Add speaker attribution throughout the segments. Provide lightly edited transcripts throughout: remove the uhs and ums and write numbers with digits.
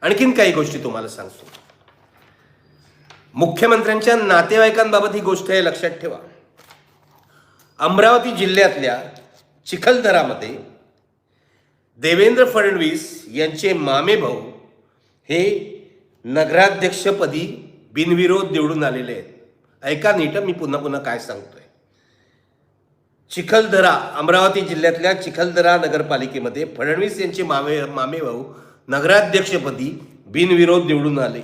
Speaker 1: आणखीन काही गोष्टी तुम्हाला सांगतो. मुख्यमंत्र्यांच्या नातेवाईकांबाबत ही गोष्ट आहे, लक्षात ठेवा. अमरावती जिल्ह्यातल्या चिखलदरामध्ये देवेंद्र फडणवीस यांचे मामे भाऊ हे नगराध्यक्षपदी बिनविरोध निवडून आलेले आहेत. ऐका नीट, मी पुन्हा पुन्हा काय सांगतोय. चिखलदरा, अमरावती जिल्ह्यातल्या चिखलदरा नगरपालिकेमध्ये फडणवीस यांचे मामे भाऊ नगराध्यक्षपदी बिनविरोध निवडून आले.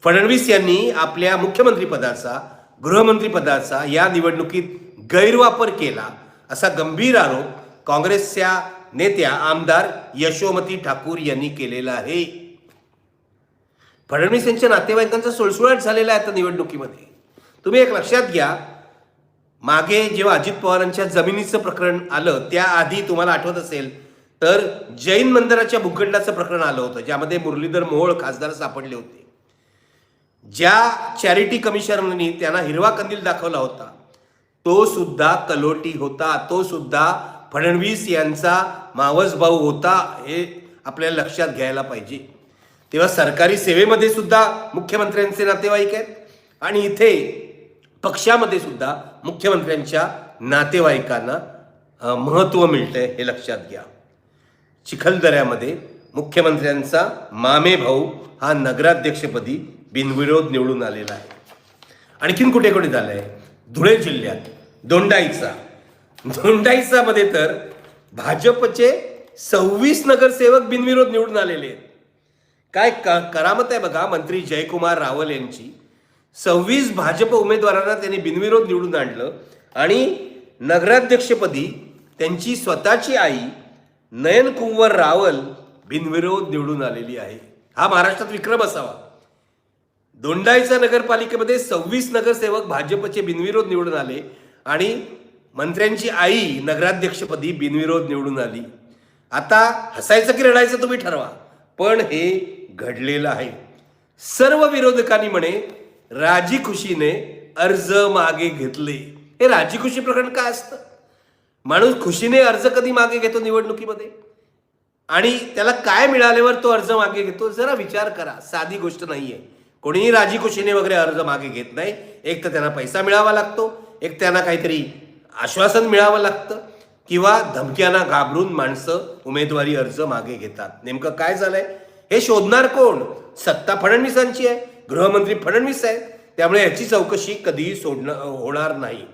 Speaker 1: फडणवीस यांनी आपल्या मुख्यमंत्रीपदाचा, गृहमंत्रीपदाचा या निवडणुकीत गैरवापर केला असा गंभीर आरोप काँग्रेसच्या नेत्या आमदार यशोमती ठाकूर यांनी केलेला आहे. फडणवीस यांच्या नातेवाईकांचा सुळसुळाट झालेला आहे आता निवडणुकीमध्ये. तुम्ही एक लक्षात घ्या, मागे जेव्हा अजित पवारांच्या जमिनीचं प्रकरण आलं त्याआधी तुम्हाला आठवत असेल तर जैन मंदिराच्या भूखंडाचं प्रकरण आलं होतं, ज्यामध्ये मुरलीधर मोहोळ खासदार सापडले होते. ज्या चॅरिटी कमिशनरनी त्यांना हिरवा कंदील दाखवला होता तो सुद्धा तलोटी होता, तो सुद्धा फडणवीस यांचा मावस भाऊ होता, हे आपल्याला लक्षात घ्यायला पाहिजे. तेव्हा सरकारी सेवेमध्ये सुद्धा मुख्यमंत्र्यांचे नातेवाईक आहेत आणि इथे पक्षामध्ये सुद्धा मुख्यमंत्र्यांच्या नातेवाईकांना महत्त्व मिळतंय, हे लक्षात घ्या. चिखलदऱ्यामध्ये मुख्यमंत्र्यांचा मामे भाऊ हा नगराध्यक्षपदी बिनविरोध निवडून आलेला आहे. आणखीन कुठे कुठे झालंय? धुळे जिल्ह्यात दोंडाईचामध्ये तर भाजपचे 26 नगरसेवक बिनविरोध निवडून आलेले आहेत. काय करामत आहे बघा. मंत्री जयकुमार रावल यांची 26 भाजप उमेदवारांना त्यांनी बिनविरोध निवडून आणलं आणि नगराध्यक्षपदी त्यांची स्वतःची आई नयन कुंवर रावल बिनविरोध निवडून आलेली आहे. हा महाराष्ट्रात विक्रम असावा. दोंडाईचा नगरपालिकेमध्ये 26 नगरसेवक भाजपचे बिनविरोध निवडून आले आणि मंत्र्यांची आई नगराध्यक्षपदी बिनविरोध निवडून आली. आता हसायचं की रडायचं तुम्ही ठरवा, पण हे घडलेलं आहे. सर्व विरोधकांनी म्हणे राजी खुशीने अर्ज मागे घेतले. हे राजी खुशी प्रकरण काय असतं? माणूस खुशीने अर्ज कधी मागे घेतो निवडणुकीमध्ये आणि त्याला काय मिळाल्यावर तो अर्ज मागे घेतो? जरा विचार करा. साधी गोष्ट नाहीये. कोणीही राजी खुशीने वगैरे अर्ज मागे घेत नाही. एक तर त्यांना पैसा मिळावा लागतो, एक त्यांना काहीतरी आश्वासन मिळावं लागतं किंवा धमक्यांना घाबरून माणसं उमेदवारी अर्ज मागे घेतात. नेमकं काय झालंय हे शोधणार कोण? सत्ता फडणवीसांची आहे, गृहमंत्री फडणवीस आहेत, त्यामुळे याची चौकशी कधीही होणार नाही.